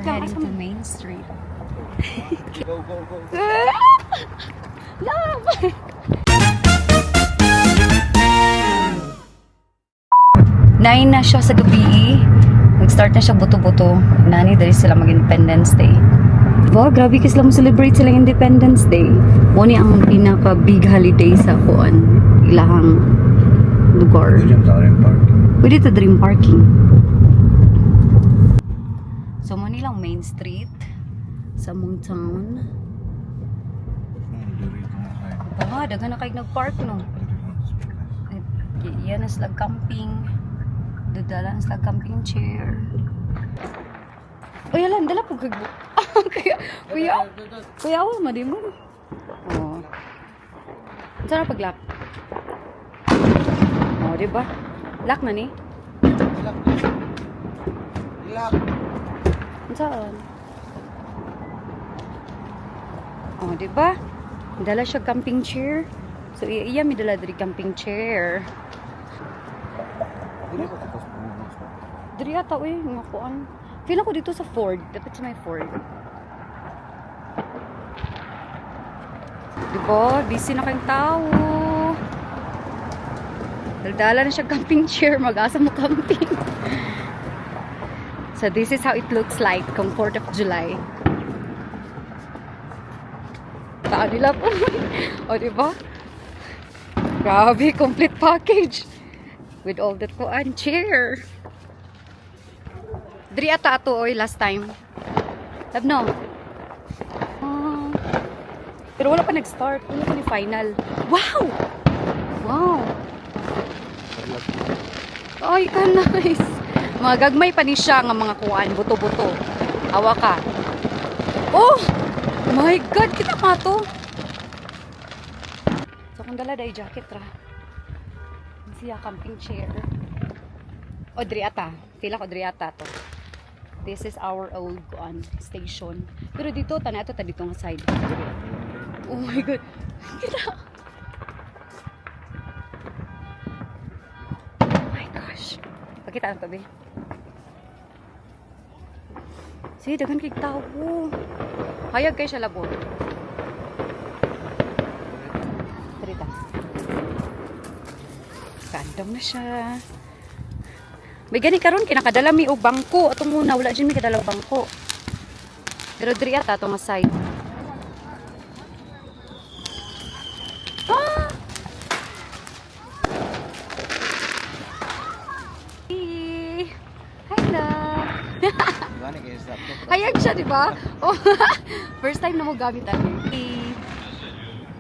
heading to Main Street. Go, go, go. Love! Nine na siya sa gabi. Nag-start na siya buto-buto. Nani, dali sila mag-Independence Day. Diba? Grabe kasi sila mo celebrate silang Independence Day. Muni ang pinaka-big holiday sa kuan. Ilahang lugar. Pwede to dream parking. So, muni lang Main Street. Sa mong town. Diba? Daga na kayo nag-park, no? Yan na sila camping. Dadalan sila camping chair. O yalan, dala po kagbo. Kuya, awa, madi mo. O. Saan na pag-lock? O, diba? Lock na ni? Lock. Saan? O, diba? Dala siya camping chair. So, iya may dala dari camping chair. Dari ata, uy, mga kuan. Feel ako dito sa Ford. Dapat sa may Ford. Diba? Busy na kayong tao. Daldala na siya camping chair. Mag-asa mo camping. So, this is how it looks like kung 4th of July. Taan nila po. O, diba? Grabe, complete package. With all that kuan chair. Diri ata ato oy last time. Tabno. Pero wala pa nag-start. Wala pa ni final. Wow! Wow! Ay, ka nice. Mga gagmay pa ni siya nga mga kuan. Buto-buto. Awa ka. Oh! My God! Kita pa to. So, kung dala day jacket ra. Siya camping chair. O, diri ata. Feel ako diri ata to. This is our old station. Pero dito, tanato ta dito nga side. Oh my God. Kita. Oh my gosh. Pakita ang tabi. Sige, dagan kay tao. Hayag kayo siya labor. Tarita. Kandam na siya. May gani karon kinakadala mi og bangko. Ato muna wala dyan mi kadala bangko. Pero diri ata ato nga side. Ah! Hi love. Hayag siya, di ba? Oh, first time na mo gamit ano.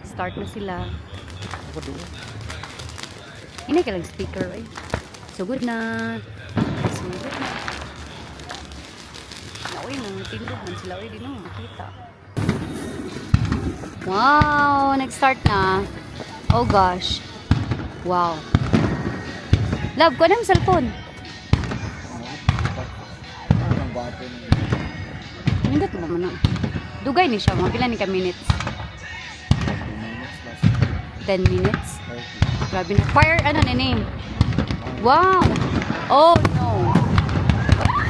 Start na sila. Inay ka lang speaker eh. Sugod na. Sugod na. Nauwi nang tinduhan sila. Uy, di na makita. Wow! Nag-start na. Oh gosh. Wow. Love, kuha na yung cellphone. Nindot mo naman na. Dugay ni siya. Mga pila ni ka minutes? 10 minutes? Grabe na. Fire, ano nini? Wow! Oh no!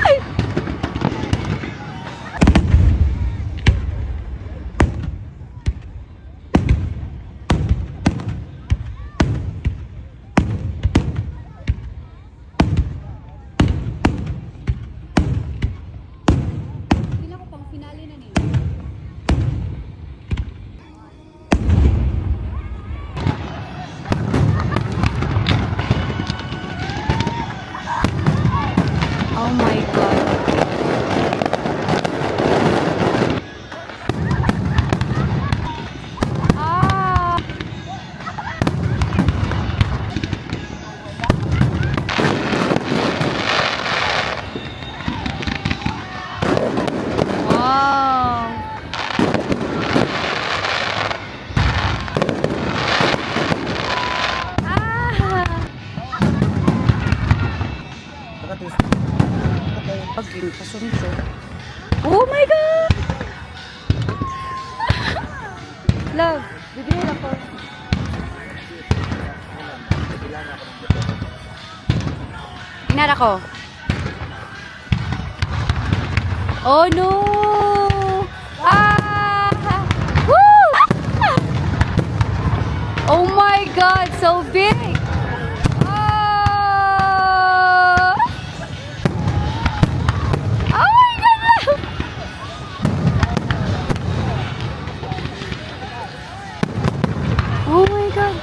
Ay! Pila ko pang finale na ni. Oh my God. Ah! Wow! Pagin pasunso. Oh my God! Love, bibili na ko. Inara ko. Oh no! Ah! Woo! Oh my God, so big! Ah! Oh my God! Oh my God!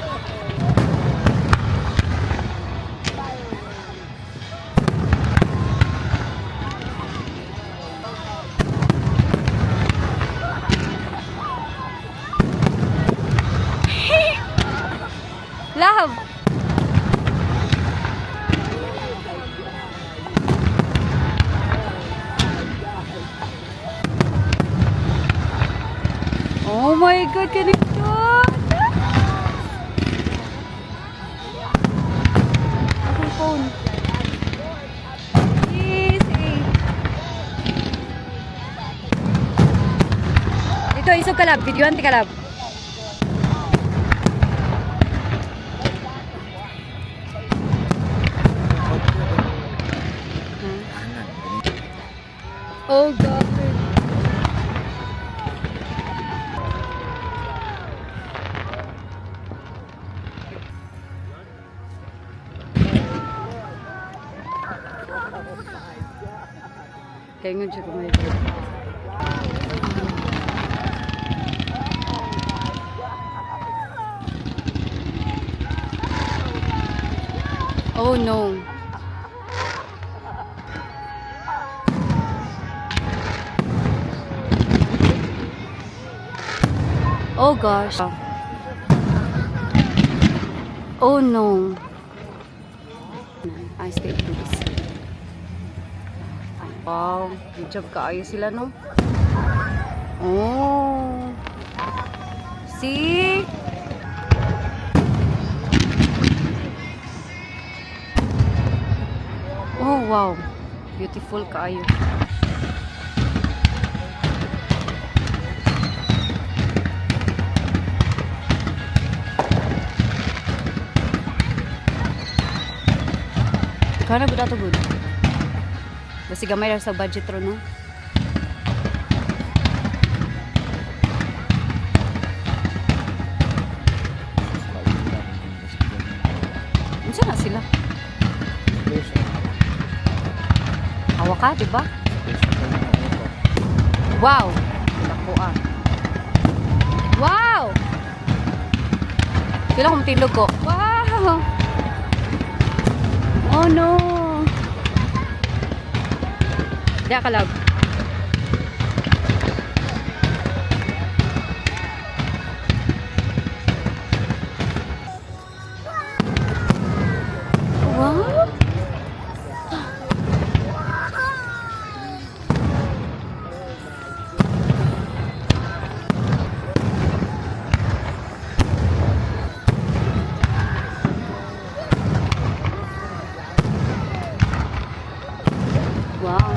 Love! Oh my God, kanindot! Ang phone. Easy. Ito, isog kalab. Videoan ti kalab. Oh God. Kaya siya kumain. Oh no. Oh gosh. Oh no. I stay please. Wow, good job kaayo sila no. Oh. See? Oh wow. Beautiful kaayo. Kana gud ato gud. Basi gamay ra sa budget ro no. Unsa na sila? Hawa ka, di ba? Wow! Dako ah. Wow! Sila kung tindog ko. Wow! Oh no! Diya ka love. Wow! Wow!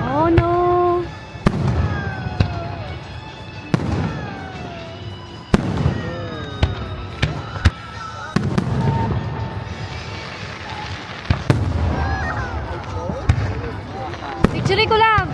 Oh no! Picture ko lang!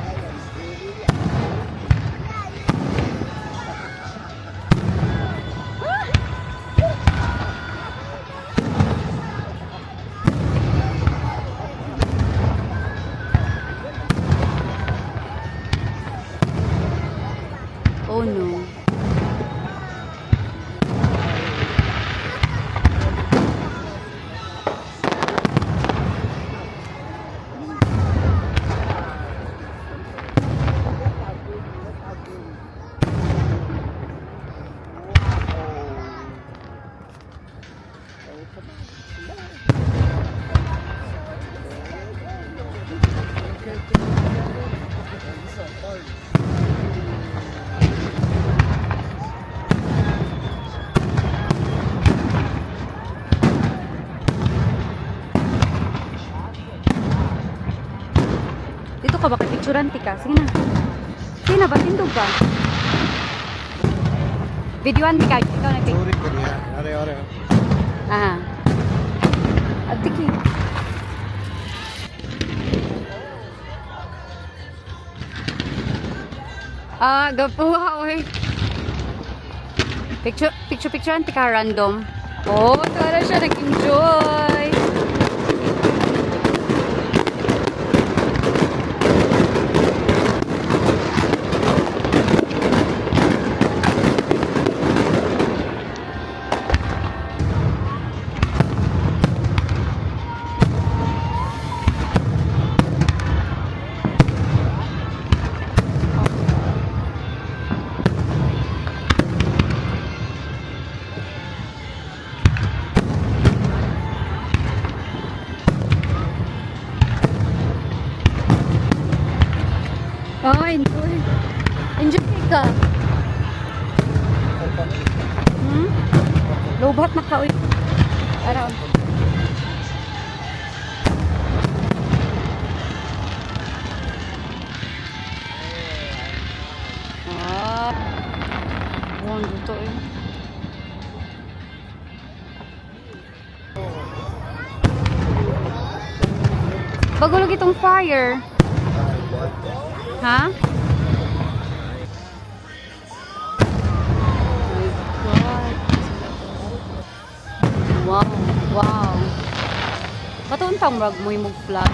Oh no. picturean tika. Sige na. Sige na, batindog ka. Videoan tika. Ikaw na tika. Sorry ko niya. Are. Ah. Adiki. Gapuha, oy. Picturean tika random. Oh, tara siya nag-enjoy. Oh, enjoy. Enjoy ka. Lobat na ka, uy. Araw. Buwan dito eh. Bagulog itong fire. Ha? Wow, wow. Batuon pang rag mo yung vlog.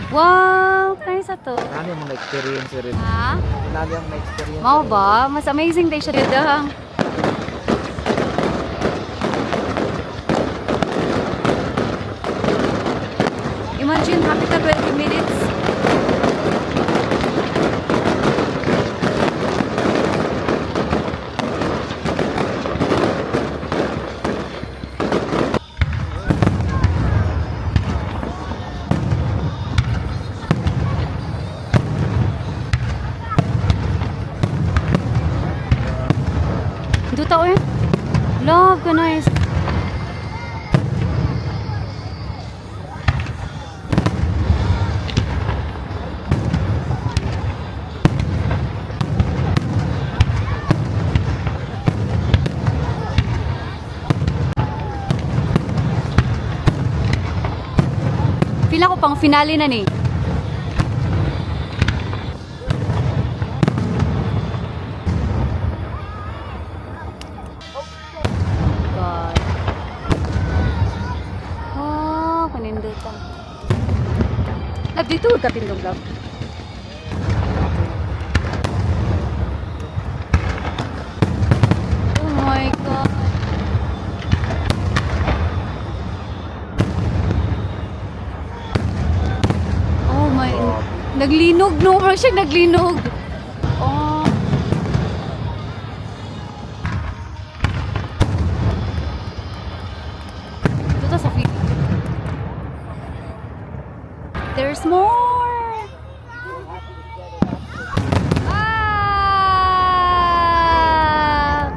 Wow, kaya sa to. Nani mo na-experience rin. Ha? Nani ang na-experience. Mao ba? Mas amazing day siya dito. Imagine, happy ka 20 minutes. Ito tao eh. Love ka nice. Pila ko pang finale na ni. God. Oh, panindutan. Love, dito ka pindog, love. Oh my God. Oh my. Naglinog, no? Parang siya naglinog. Oh. Ito sa feed. There's more!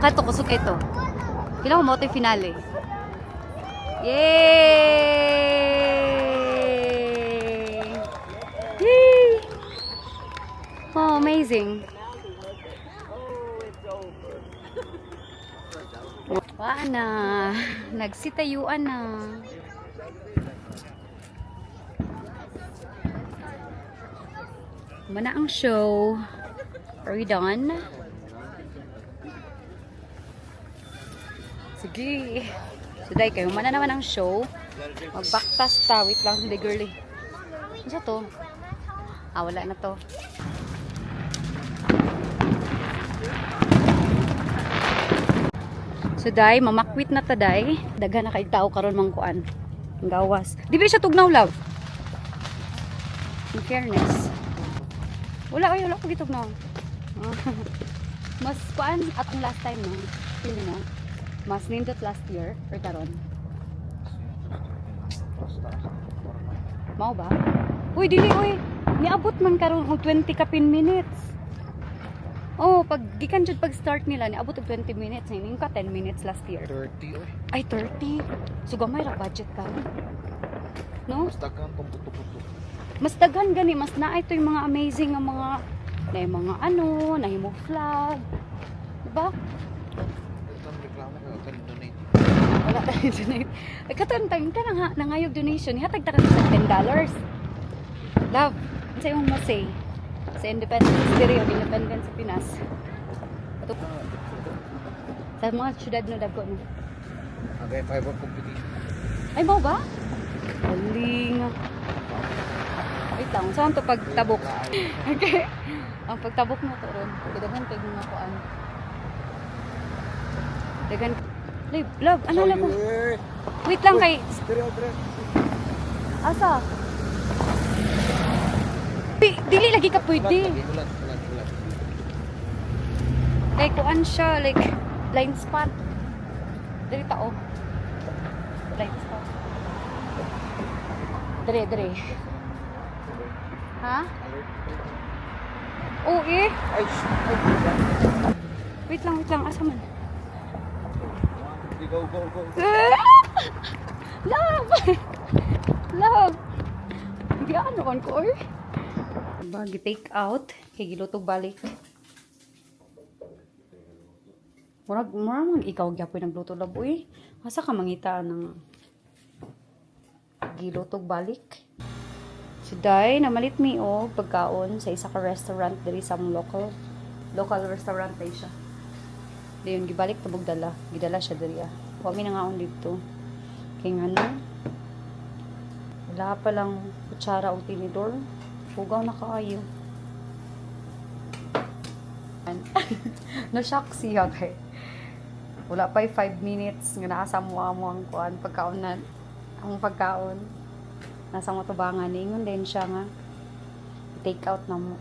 Kato, kusog ito. Kailangan ko mo ito yung finale. Yay! Yay! Oh, amazing. Wala na. Nagsitayuan na. Mana ang show. Are we done? Sige. Suday kayo. Mana naman ang show. Magbaktas ta. Wait lang. Hindi girly. Ano siya to? Ah, wala na to. Suday, mamakwit na taday. Daghan na kay tao karon mangkuan. Ang gawas. Di ba siya tugnaw, love? In fairness. Wala ko gitugnaw. Mas kuan atong last time, no? Feel mo? Mas nindot last year or karon. Mao ba? Uy, dili uy. Niabot man karon og 20 ka pin minutes. Oh, pag gikan jud pag start nila niabot og 20 minutes, hining ka 10 minutes last year. 30 oy. Ay 30. So gamay ra budget ka. No? Basta kang puto-puto. Mas daghan gani, mas naa ito yung mga amazing nga mga na yung mga ano, nahimo vlog. Diba? Itong reklamo ko, ito donate. Wala tayo donate. Ay, katantang ka na nangayog donation. Hatag ta ka sa $10. Love, sa yung mo say sa Independence Day o Independence sa Pinas. Ito, sa mga syudad no dagko no. Okay, fiber competition. Ay, mo ba? Galing. Wait lang, saan to pagtabok? Okay. Ang pagtabok mo to ron. Dagan kay mga kuan. Dagan. Love, ano lang ko? Wait lang kay Dire. asa? Dili lagi ka pwede. Ulat. Like kuan siya, like blind spot. Dili tao. Blind spot. Dire. Ha? Oo eh. Ay, Wait lang. Asa man? go. Love! Hindi ano kan ko eh. Bagi take out. Kay gilutog balik. Murag ikaw gyapon nagluto labo eh. Asa ka mangita ng gilutog balik? Si Day, namalit mi og pagkaon sa isa ka restaurant diri sa local restaurant day siya. Dayon gibalik tabog dala. Gidala siya diri ah. Wa mi nangaon dito. Kay ngano? Wala pa lang kutsara o tinidor. Hugaw na kaayo. Na-shock siya kay. Wala pa 5 minutes nga naasa mo ang kuan pagkaon na ang pagkaon. Nasa mo tubangan ningon din siya nga take out na mo.